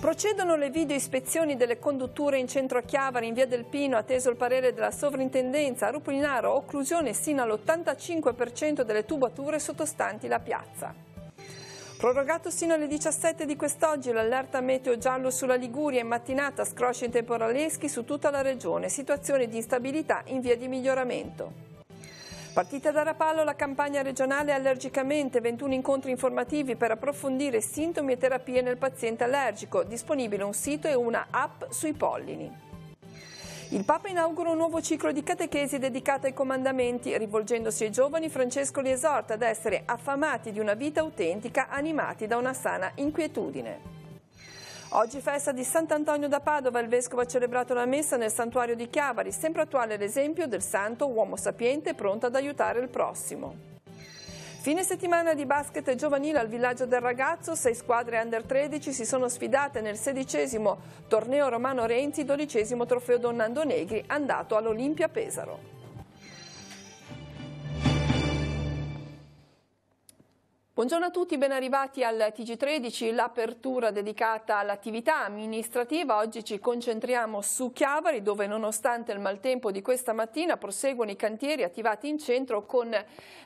Procedono le video ispezioni delle condutture in centro a Chiavari, in via del Pino, atteso il parere della sovrintendenza. A Ruplinaro, occlusione sino all'85% delle tubature sottostanti la piazza. Prorogato sino alle 17 di quest'oggi l'allerta meteo giallo sulla Liguria. In mattinata scrosci temporaleschi su tutta la regione, situazione di instabilità in via di miglioramento. Partita da Rapallo la campagna regionale Allergicamente, 21 incontri informativi per approfondire sintomi e terapie nel paziente allergico, disponibile un sito e una app sui pollini. Il Papa inaugura un nuovo ciclo di catechesi dedicato ai comandamenti. Rivolgendosi ai giovani, Francesco li esorta ad essere affamati di una vita autentica, animati da una sana inquietudine. Oggi festa di Sant'Antonio da Padova, il vescovo ha celebrato la messa nel santuario di Chiavari, sempre attuale l'esempio del santo uomo sapiente pronto ad aiutare il prossimo. Fine settimana di basket giovanile al Villaggio del Ragazzo, 6 squadre under 13 si sono sfidate nel 16° torneo Romano Renzi, 12° trofeo Don Nando Negri andato all'Olimpia Pesaro. Buongiorno a tutti, ben arrivati al TG13, l'apertura dedicata all'attività amministrativa. Oggi ci concentriamo su Chiavari, dove nonostante il maltempo di questa mattina proseguono i cantieri attivati in centro con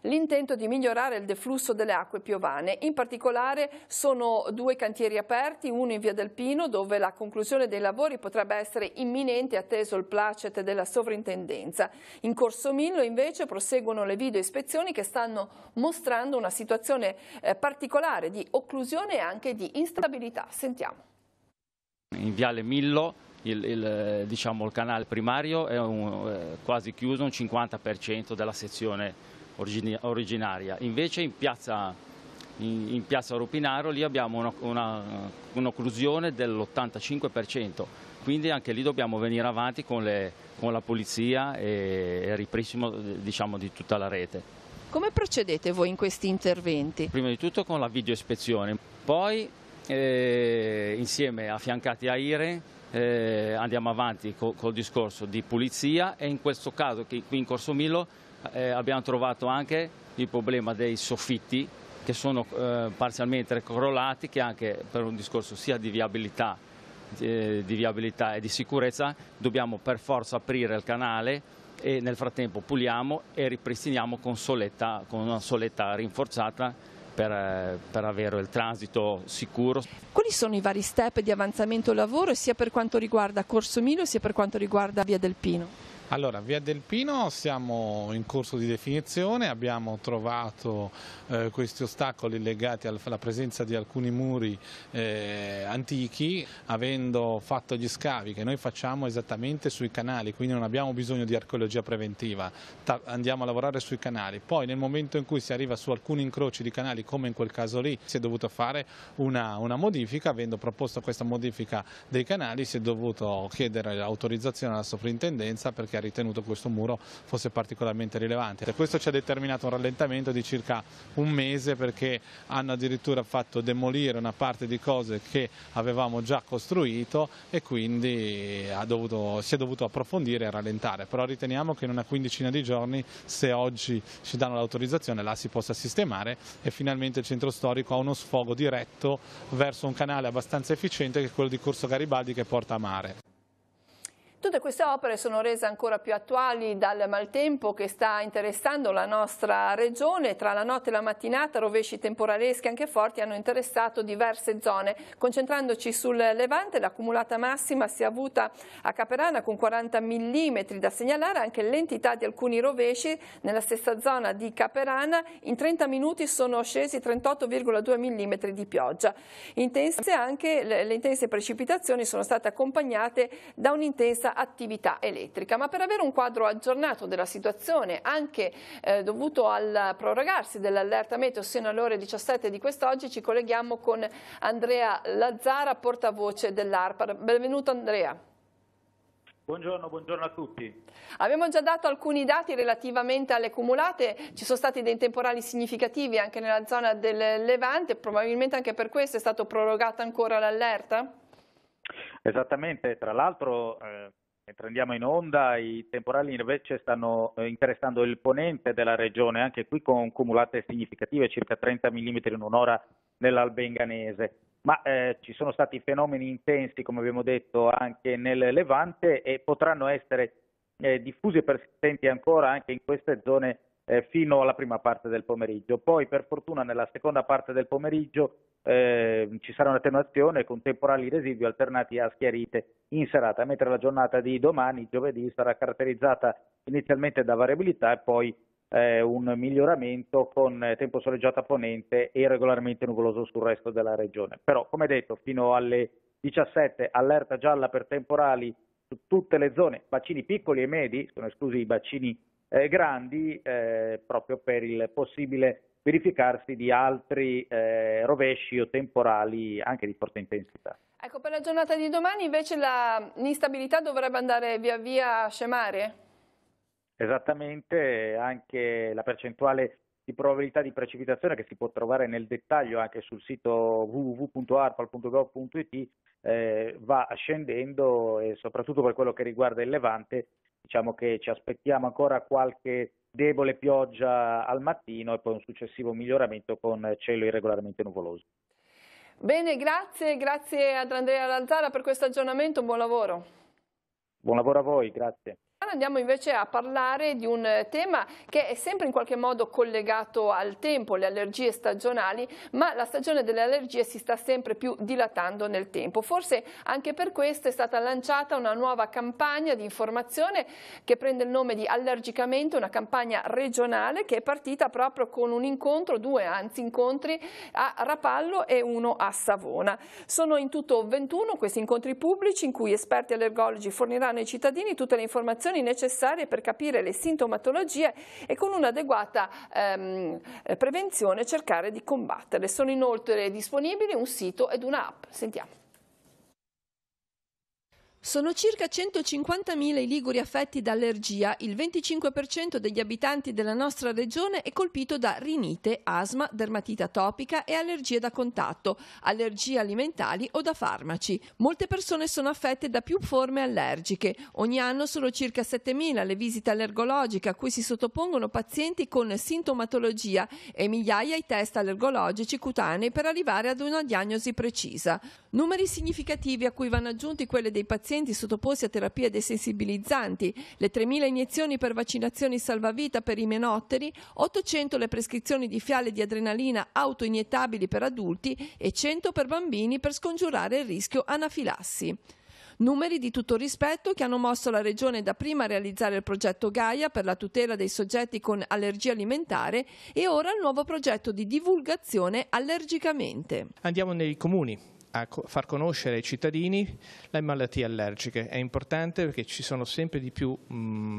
l'intento di migliorare il deflusso delle acque piovane. In particolare sono 2 cantieri aperti, uno in via del Pino, dove la conclusione dei lavori potrebbe essere imminente atteso il placet della sovrintendenza. In Corso Millo invece proseguono le video ispezioni che stanno mostrando una situazione particolare di occlusione e anche di instabilità. Sentiamo. In Viale Millo il canale primario è quasi chiuso, un 50% della sezione originaria. Invece in piazza Ruplinaro lì abbiamo un'occlusione dell'85%, quindi anche lì dobbiamo venire avanti con la pulizia e il ripristino di tutta la rete. Come procedete voi in questi interventi? Prima di tutto con la video ispezione, poi insieme affiancati a IRE andiamo avanti col discorso di pulizia e in questo caso qui in Corso Millo abbiamo trovato anche il problema dei soffitti che sono parzialmente crollati, che anche per un discorso sia di viabilità e di sicurezza dobbiamo per forza aprire il canale e nel frattempo puliamo e ripristiniamo con una soletta rinforzata per avere il transito sicuro. Quali sono i vari step di avanzamento lavoro sia per quanto riguarda Corso Millo sia per quanto riguarda Via del Pino? Allora, Via del Pino siamo in corso di definizione, abbiamo trovato questi ostacoli legati alla presenza di alcuni muri antichi, avendo fatto gli scavi che noi facciamo esattamente sui canali, quindi non abbiamo bisogno di archeologia preventiva, andiamo a lavorare sui canali. Poi nel momento in cui si arriva su alcuni incroci di canali, come in quel caso lì, si è dovuto fare una modifica. Avendo proposto questa modifica dei canali si è dovuto chiedere l'autorizzazione alla sovrintendenza perché ha ritenuto che questo muro fosse particolarmente rilevante. E questo ci ha determinato un rallentamento di circa un mese, perché hanno addirittura fatto demolire una parte di cose che avevamo già costruito e quindi si è dovuto approfondire e rallentare. Però riteniamo che in una quindicina di giorni, se oggi ci danno l'autorizzazione, là si possa sistemare e finalmente il centro storico ha uno sfogo diretto verso un canale abbastanza efficiente che è quello di Corso Garibaldi che porta a mare. Tutte queste opere sono rese ancora più attuali dal maltempo che sta interessando la nostra regione. Tra la notte e la mattinata rovesci temporaleschi anche forti hanno interessato diverse zone. Concentrandoci sul Levante, l'accumulata massima si è avuta a Caperana con 40 mm. Da segnalare anche l'entità di alcuni rovesci nella stessa zona di Caperana. In 30 minuti sono scesi 38,2 mm di pioggia. Intense anche le intense precipitazioni sono state accompagnate da un'intensa attività elettrica. Ma per avere un quadro aggiornato della situazione, anche dovuto al prorogarsi dell'allerta meteo sino alle ore 17 di quest'oggi, ci colleghiamo con Andrea Lazzara, portavoce dell'ARPA. Benvenuto Andrea. Buongiorno a tutti. Abbiamo già dato alcuni dati relativamente alle cumulate, ci sono stati dei temporali significativi anche nella zona del Levante, probabilmente anche per questo è stato prorogata ancora l'allerta? Esattamente, tra l'altro mentre andiamo in onda i temporali invece stanno interessando il ponente della regione, anche qui con cumulate significative, circa 30 mm in un'ora nell'Albenganese. ma ci sono stati fenomeni intensi, come abbiamo detto, anche nel Levante e potranno essere diffusi e persistenti ancora anche in queste zone fino alla prima parte del pomeriggio. Poi per fortuna nella seconda parte del pomeriggio ci sarà un'attenuazione con temporali residui alternati a schiarite in serata, mentre la giornata di domani, giovedì, sarà caratterizzata inizialmente da variabilità e poi un miglioramento con tempo soleggiato a ponente e irregolarmente nuvoloso sul resto della regione. Però, come detto, fino alle 17 allerta gialla per temporali su tutte le zone, bacini piccoli e medi, sono esclusi i bacini grandi, proprio per il possibile verificarsi di altri rovesci o temporali anche di forte intensità. Ecco, per la giornata di domani invece l'instabilità dovrebbe andare via via a scemare? Esattamente, anche la percentuale di probabilità di precipitazione che si può trovare nel dettaglio anche sul sito www.arpal.gov.it va scendendo e soprattutto per quello che riguarda il Levante diciamo che ci aspettiamo ancora qualche debole pioggia al mattino e poi un successivo miglioramento con cielo irregolarmente nuvoloso. Bene, grazie ad Andrea Lanzara per questo aggiornamento, buon lavoro. Buon lavoro a voi, grazie. Andiamo invece a parlare di un tema che è sempre in qualche modo collegato al tempo, le allergie stagionali, ma la stagione delle allergie si sta sempre più dilatando nel tempo. Forse anche per questo è stata lanciata una nuova campagna di informazione che prende il nome di Allergicamente, una campagna regionale che è partita proprio con un incontro, incontri a Rapallo e uno a Savona. Sono in tutto 21 questi incontri pubblici in cui esperti allergologi forniranno ai cittadini tutte le informazioni necessarie per capire le sintomatologie e con un'adeguata prevenzione cercare di combatterle. Sono inoltre disponibili un sito ed un'app. Sentiamo. Sono circa 150.000 i liguri affetti da allergia, il 25% degli abitanti della nostra regione è colpito da rinite, asma, dermatite atopica e allergie da contatto, allergie alimentari o da farmaci. Molte persone sono affette da più forme allergiche. Ogni anno sono circa 7.000 le visite allergologiche a cui si sottopongono pazienti con sintomatologia e migliaia i test allergologici cutanei per arrivare ad una diagnosi precisa. Numeri significativi a cui vanno aggiunti quelli dei pazienti sottoposti a terapie desensibilizzanti, le 3.000 iniezioni per vaccinazioni salvavita per i menotteri, 800 le prescrizioni di fiale di adrenalina autoiniettabili per adulti e 100 per bambini per scongiurare il rischio anafilassi. Numeri di tutto rispetto che hanno mosso la Regione dapprima a realizzare il progetto Gaia per la tutela dei soggetti con allergia alimentare e ora il nuovo progetto di divulgazione Allergicamente. Andiamo nei comuni a far conoscere ai cittadini le malattie allergiche. È importante perché ci sono sempre di più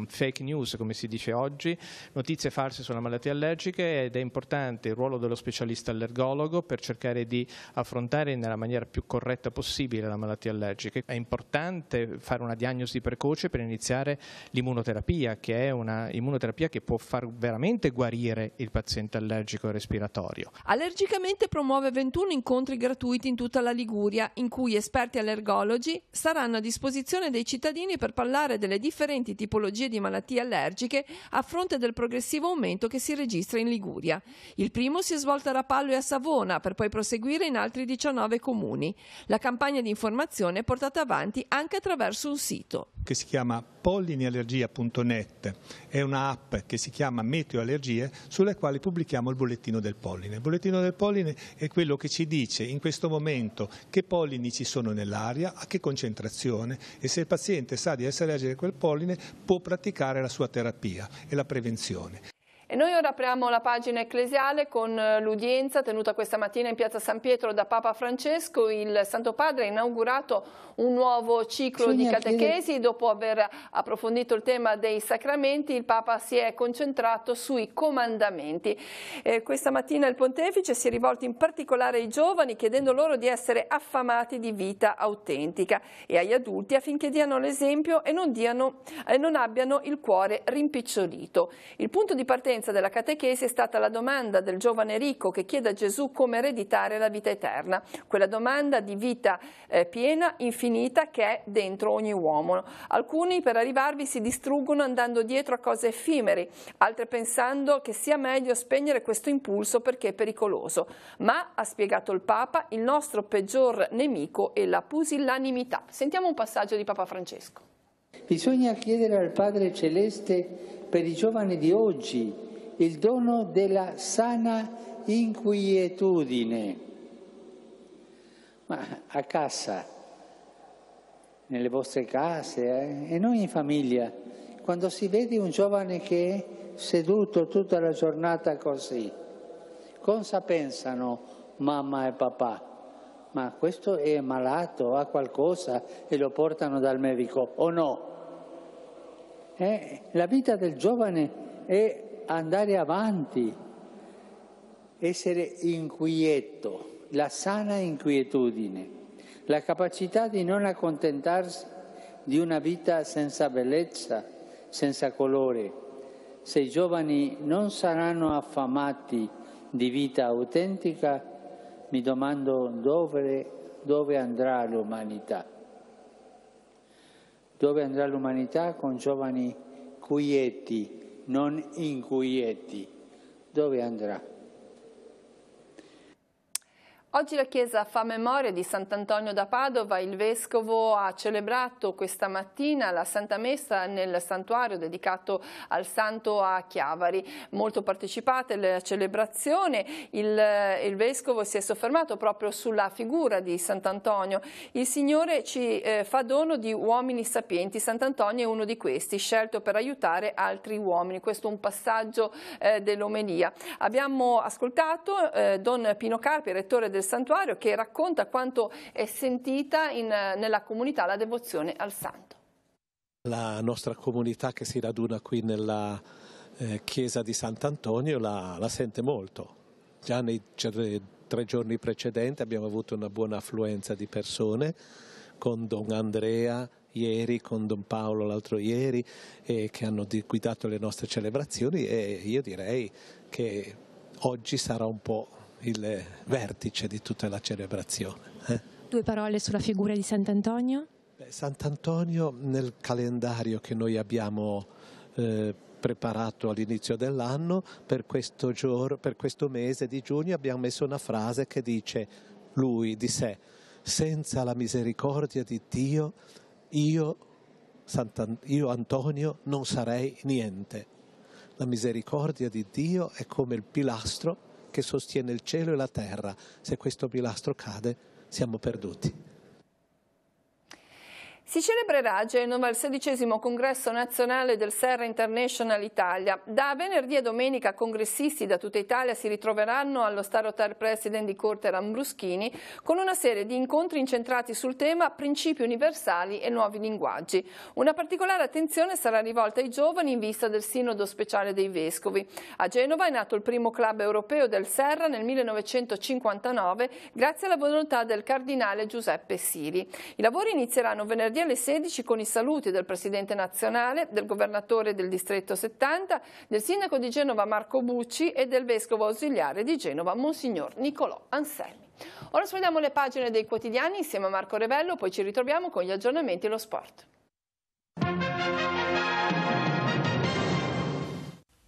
fake news, come si dice oggi, notizie false sulle malattie allergiche ed è importante il ruolo dello specialista allergologo per cercare di affrontare nella maniera più corretta possibile la malattia allergica. È importante fare una diagnosi precoce per iniziare l'immunoterapia, che è una immunoterapia che può far veramente guarire il paziente allergico e respiratorio. Allergicamente promuove 21 incontri gratuiti in tutta la Liguria, in cui esperti allergologi saranno a disposizione dei cittadini per parlare delle differenti tipologie di malattie allergiche a fronte del progressivo aumento che si registra in Liguria. Il primo si è svolto a Rapallo e a Savona, per poi proseguire in altri 19 comuni. La campagna di informazione è portata avanti anche attraverso un sito che si chiama polliniallergia.net, è un'app che si chiama Meteo Allergie, sulle quali pubblichiamo il bollettino del polline. Il bollettino del polline è quello che ci dice in questo momento che pollini ci sono nell'aria, a che concentrazione e se il paziente sa di essere allergico a quel polline può praticare la sua terapia e la prevenzione. E noi ora apriamo la pagina ecclesiale con l'udienza tenuta questa mattina in piazza San Pietro da Papa Francesco. Il Santo Padre ha inaugurato un nuovo ciclo di catechesi. Dopo aver approfondito il tema dei sacramenti, il Papa si è concentrato sui comandamenti. Questa mattina il Pontefice si è rivolto in particolare ai giovani, chiedendo loro di essere affamati di vita autentica, e agli adulti affinché diano l'esempio e non abbiano il cuore rimpicciolito. Il punto di partenza all'udienza della catechesi è stata la domanda del giovane ricco che chiede a Gesù come ereditare la vita eterna, quella domanda di vita piena, infinita, che è dentro ogni uomo. Alcuni per arrivarvi si distruggono andando dietro a cose effimeri, altri pensando che sia meglio spegnere questo impulso perché è pericoloso. Ma, ha spiegato il Papa, il nostro peggior nemico è la pusillanimità. Sentiamo un passaggio di Papa Francesco. Bisogna chiedere al Padre Celeste per i giovani di oggi il dono della sana inquietudine. Ma a casa, nelle vostre case e non in famiglia, quando si vede un giovane che è seduto tutta la giornata così, cosa pensano mamma e papà? Ma questo è malato, ha qualcosa e lo portano dal medico, o no? La vita del giovane è andare avanti, essere inquieto, la sana inquietudine, la capacità di non accontentarsi di una vita senza bellezza, senza colore. Se i giovani non saranno affamati di vita autentica, mi domando dove andrà l'umanità. Dove andrà l'umanità con giovani quieti, non inquieti? Dove andrà? Oggi la Chiesa fa memoria di Sant'Antonio da Padova. Il Vescovo ha celebrato questa mattina la Santa Messa nel santuario dedicato al Santo a Chiavari. Molto partecipate alla celebrazione. Il Vescovo si è soffermato proprio sulla figura di Sant'Antonio. Il Signore ci fa dono di uomini sapienti. Sant'Antonio è uno di questi, scelto per aiutare altri uomini. Questo è un passaggio dell'omelia. Abbiamo ascoltato Don Pino Carpi, rettore del santuario, che racconta quanto è sentita nella comunità la devozione al santo. La nostra comunità che si raduna qui nella chiesa di Sant'Antonio la sente molto. Già nei 3 giorni precedenti abbiamo avuto una buona affluenza di persone, con Don Andrea ieri, con Don Paolo l'altro ieri, che hanno guidato le nostre celebrazioni, e io direi che oggi sarà un po' il vertice di tutta la celebrazione. 2 parole sulla figura di Sant'Antonio? Sant'Antonio, nel calendario che noi abbiamo preparato all'inizio dell'anno, per questo mese di giugno abbiamo messo una frase che dice lui di sé: senza la misericordia di Dio io Antonio non sarei niente. La misericordia di Dio è come il pilastro che sostiene il cielo e la terra. Se questo pilastro cade, siamo perduti. Si celebrerà a Genova il 16° congresso nazionale del Serra International Italia. Da venerdì a domenica congressisti da tutta Italia si ritroveranno allo Star Hotel President di Corte Lambruschini con una serie di incontri incentrati sul tema principi universali e nuovi linguaggi. Una particolare attenzione sarà rivolta ai giovani in vista del Sinodo speciale dei Vescovi. A Genova è nato il primo club europeo del Serra nel 1959 grazie alla volontà del cardinale Giuseppe Siri. I lavori inizieranno venerdì alle 16 con i saluti del Presidente nazionale, del Governatore del Distretto 70, del Sindaco di Genova Marco Bucci e del Vescovo Ausiliare di Genova Monsignor Nicolò Anselmi. Ora sfogliamo le pagine dei quotidiani insieme a Marco Revello, poi ci ritroviamo con gli aggiornamenti e lo sport.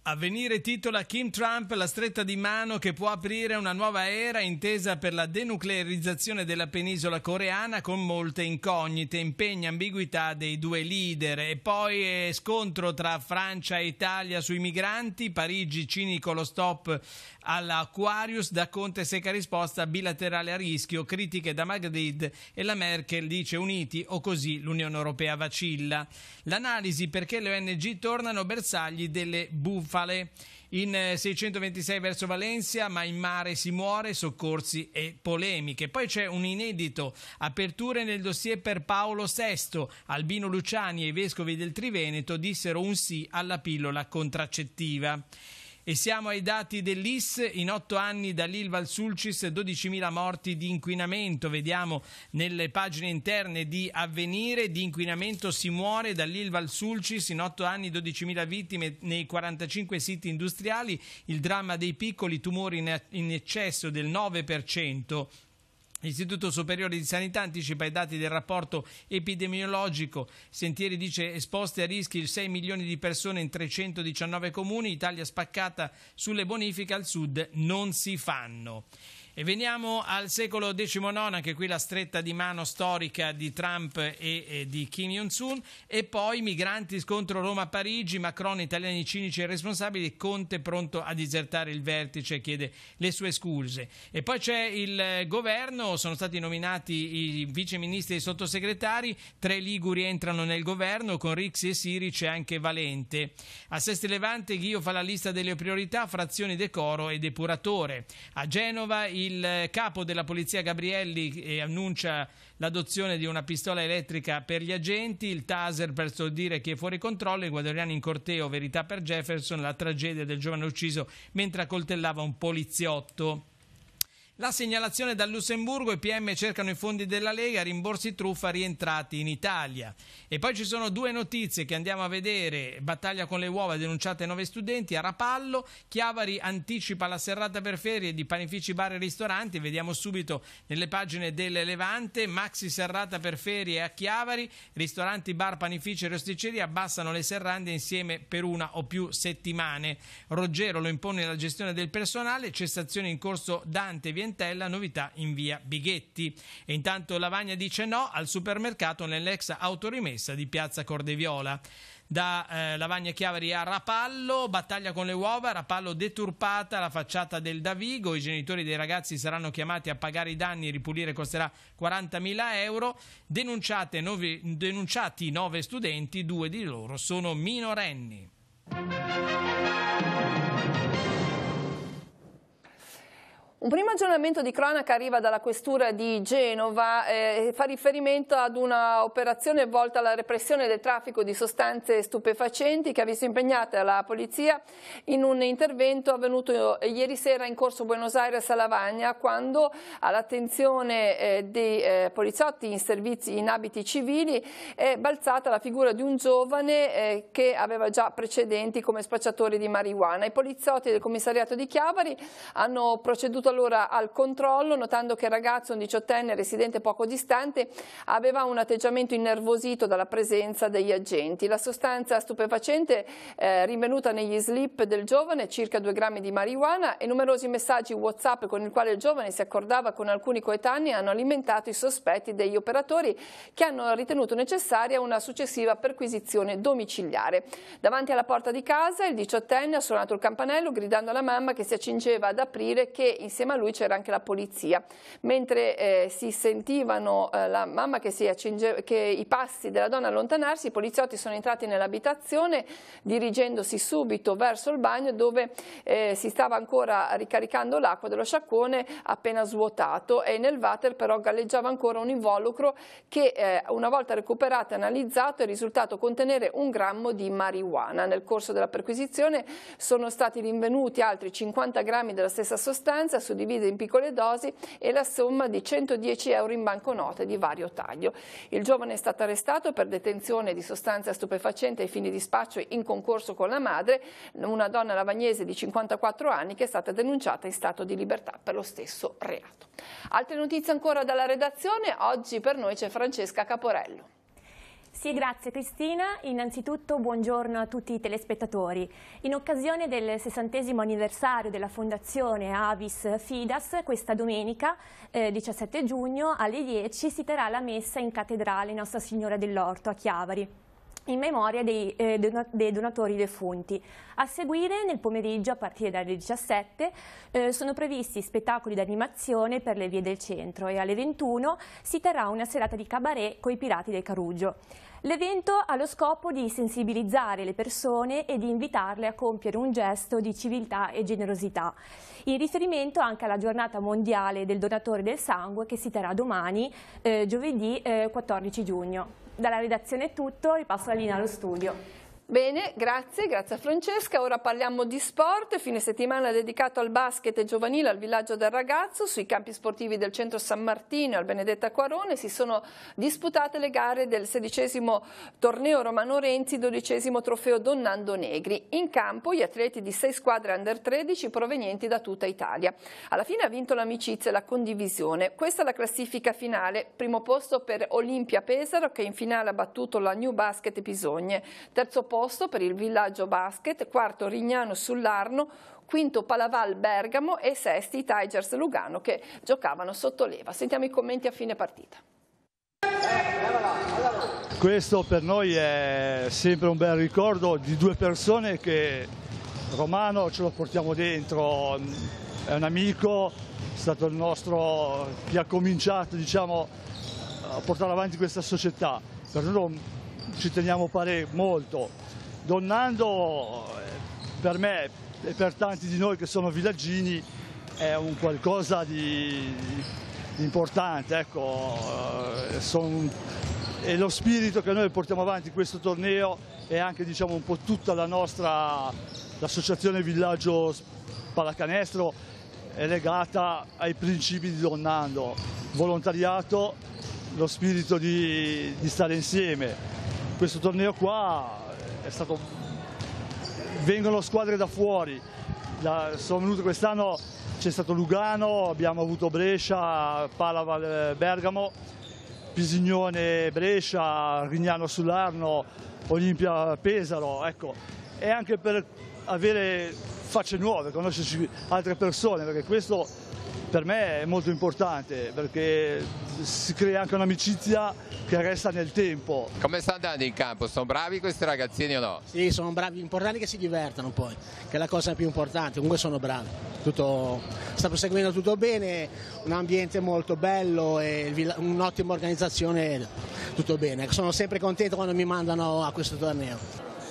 Avvenire titola Kim Trump, la stretta di mano che può aprire una nuova era, intesa per la denuclearizzazione della penisola coreana con molte incognite, impegni e ambiguità dei 2 leader. E poi scontro tra Francia e Italia sui migranti, Parigi cinico lo stop all'Aquarius, da Conte secca risposta bilaterale a rischio, critiche da Madrid e la Merkel dice uniti o così l'Unione Europea vacilla. L'analisi perché le ONG tornano bersagli delle bufale. In 626 verso Valencia, ma in mare si muore, soccorsi e polemiche. Poi c'è un inedito, aperture nel dossier per Paolo VI. Albino Luciani e i vescovi del Triveneto dissero un sì alla pillola contraccettiva. E siamo ai dati dell'IS, in 8 anni dall'Ilva al Sulcis 12.000 morti di inquinamento. Vediamo nelle pagine interne di Avvenire, di inquinamento si muore dall'Ilva al Sulcis, in 8 anni 12.000 vittime nei 45 siti industriali, il dramma dei piccoli tumori in eccesso del 9%. L'Istituto Superiore di Sanità anticipa i dati del rapporto epidemiologico. Sentieri dice esposte a rischi 6 milioni di persone in 319 comuni. Italia spaccata sulle bonifiche, al sud non si fanno. E veniamo al secolo XIX, anche qui la stretta di mano storica di Trump e di Kim Jong-un, e poi migranti, scontro Roma-Parigi, Macron, italiani cinici e responsabili, Conte pronto a disertare il vertice, chiede le sue scuse. E poi c'è il governo, sono stati nominati i viceministri e i sottosegretari, 3 liguri entrano nel governo, con Rixi e Siri c'è anche Valente. A Sesti Levante Ghio fa la lista delle priorità, frazioni, decoro e depuratore. A Genova il capo della polizia Gabrielli annuncia l'adozione di una pistola elettrica per gli agenti, il taser per stordire chi è fuori controllo, i guadoriani in corteo, verità per Jefferson, la tragedia del giovane ucciso mentre accoltellava un poliziotto. La segnalazione dal Lussemburgo, i PM cercano i fondi della Lega, rimborsi truffa rientrati in Italia. E poi ci sono 2 notizie che andiamo a vedere. Battaglia con le uova, denunciate 9 studenti a Rapallo. Chiavari anticipa la serrata per ferie di panifici, bar e ristoranti. Vediamo subito nelle pagine del Levante. Maxi serrata per ferie a Chiavari. Ristoranti, bar, panifici e rosticcerie abbassano le serrande insieme per 1 o più settimane. Roggero lo impone la gestione del personale. Cessazione in corso Dante Vientella, novità in via Bighetti. E intanto Lavagna dice no al supermercato nell'ex autorimessa di piazza Cordeviola. Da Lavagna Chiavari a Rapallo, battaglia con le uova, Rapallo deturpata la facciata del Davigo, i genitori dei ragazzi saranno chiamati a pagare i danni, ripulire costerà 40.000 euro, denunciati 9 studenti, 2 di loro sono minorenni. Un primo aggiornamento di cronaca arriva dalla questura di Genova, fa riferimento ad una operazione volta alla repressione del traffico di sostanze stupefacenti che ha visto impegnata la polizia in un intervento avvenuto ieri sera in corso Buenos Aires a Lavagna, quando all'attenzione dei poliziotti in servizi in abiti civili è balzata la figura di un giovane che aveva già precedenti come spacciatore di marijuana. I poliziotti del commissariato di Chiavari hanno proceduto allora al controllo, notando che il ragazzo, un 18enne residente poco distante, aveva un atteggiamento innervosito dalla presenza degli agenti. La sostanza stupefacente rinvenuta negli slip del giovane, circa 2 grammi di marijuana, e numerosi messaggi WhatsApp con il quale il giovane si accordava con alcuni coetanei hanno alimentato i sospetti degli operatori, che hanno ritenuto necessaria una successiva perquisizione domiciliare. Davanti alla porta di casa il 18enne ha suonato il campanello gridando alla mamma che si accingeva ad aprire, che insieme a lui c'era anche la polizia. Mentre si sentivano la mamma che i passi della donna allontanarsi, i poliziotti sono entrati nell'abitazione dirigendosi subito verso il bagno, dove si stava ancora ricaricando l'acqua dello sciacquone appena svuotato, e nel water però galleggiava ancora un involucro che una volta recuperato e analizzato è risultato contenere 1 grammo di marijuana. Nel corso della perquisizione sono stati rinvenuti altri 50 grammi della stessa sostanza, suddivise in piccole dosi, e la somma di 110 euro in banconote di vario taglio. Il giovane è stato arrestato per detenzione di sostanza stupefacente ai fini di spaccio in concorso con la madre, una donna lavagnese di 54 anni che è stata denunciata in stato di libertà per lo stesso reato. Altre notizie ancora dalla redazione, oggi per noi c'è Francesca Caporello. Sì, grazie Cristina. Innanzitutto buongiorno a tutti i telespettatori. In occasione del 60° anniversario della fondazione Avis Fidas, questa domenica 17 giugno alle 10 si terrà la messa in cattedrale Nostra Signora dell'Orto a Chiavari, in memoria dei donatori defunti. A seguire, nel pomeriggio, a partire dalle 17, sono previsti spettacoli d'animazione per le vie del centro, e alle 21 si terrà una serata di cabaret coi Pirati del Carugio. L'evento ha lo scopo di sensibilizzare le persone e di invitarle a compiere un gesto di civiltà e generosità, in riferimento anche alla giornata mondiale del donatore del sangue, che si terrà domani, giovedì 14 giugno. Dalla redazione è tutto, ripasso la linea allo studio. Bene, grazie a Francesca. Ora parliamo di sport. Fine settimana dedicato al basket giovanile al Villaggio del Ragazzo. Sui campi sportivi del centro San Martino e al Benedetta Quarone si sono disputate le gare del 16° torneo Romano Renzi, 12° trofeo Donnando Negri. In campo gli atleti di 6 squadre under 13 provenienti da tutta Italia. Alla fine ha vinto l'amicizia e la condivisione. Questa è la classifica finale. Primo posto per Olimpia Pesaro, che in finale ha battuto la New Basket Pisogne. Terzo posto per il Villaggio Basket, quarto Rignano sull'Arno, quinto Palaval Bergamo e sesti i Tigers Lugano, che giocavano sotto leva. Sentiamo i commenti a fine partita. Questo per noi è sempre un bel ricordo di due persone che Romano ce lo portiamo dentro, è un amico, è stato il nostro che ha cominciato, diciamo, a portare avanti questa società. Per noi ci teniamo molto. Donnando per me e per tanti di noi che sono villaggini è un qualcosa di importante, ecco, è lo spirito che noi portiamo avanti questo torneo e anche, diciamo, un po' tutta la nostra l'associazione Villaggio Pallacanestro è legata ai principi di Donnando, volontariato, lo spirito di stare insieme. Questo torneo qua è stato, vengono squadre da fuori, sono venute quest'anno, c'è stato Lugano, abbiamo avuto Brescia, Palaval Bergamo, Pisignone Brescia, Rignano sull'Arno, Olimpia Pesaro, ecco, e anche per avere facce nuove, conoscerci altre persone, perché questo per me è molto importante, perché si crea anche un'amicizia che resta nel tempo. Come sta andando in campo? Sono bravi questi ragazzini o no? Sì, sono bravi, importante che si divertano poi, che è la cosa più importante, comunque sono bravi. Sta proseguendo tutto bene, un ambiente molto bello e un'ottima organizzazione, tutto bene. Sono sempre contento quando mi mandano a questo torneo.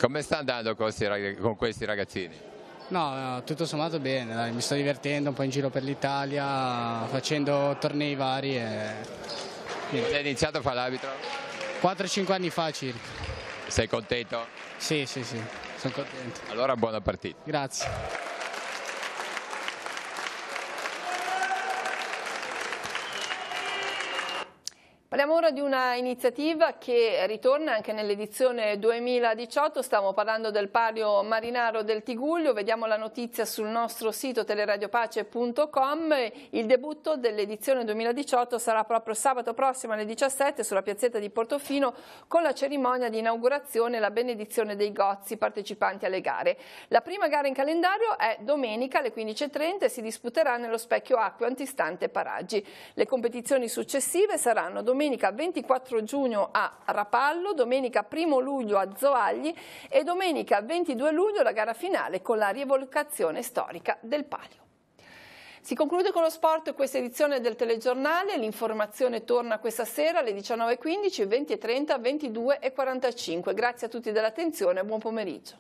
Come sta andando con questi ragazzini? No, tutto sommato bene, dai, mi sto divertendo un po' in giro per l'Italia, facendo tornei vari e... Hai iniziato a fare l'arbitro? 4-5 anni fa circa. Sei contento? Sì, sono contento. Allora buona partita. Grazie. Parliamo ora di una iniziativa che ritorna anche nell'edizione 2018, stiamo parlando del Palio Marinaro del Tigullio, vediamo la notizia sul nostro sito teleradiopace.com, il debutto dell'edizione 2018 sarà proprio sabato prossimo alle 17 sulla piazzetta di Portofino con la cerimonia di inaugurazione e la benedizione dei gozzi partecipanti alle gare. La prima gara in calendario è domenica alle 15:30 e si disputerà nello Specchio Acque antistante Paraggi. Le competizioni successive saranno domenica 24 giugno a Rapallo, domenica 1 luglio a Zoagli e domenica 22 luglio la gara finale con la rievocazione storica del Palio. Si conclude con lo sport questa edizione del telegiornale, l'informazione torna questa sera alle 19:15, 20:30, 22:45. Grazie a tutti dell'attenzione e buon pomeriggio.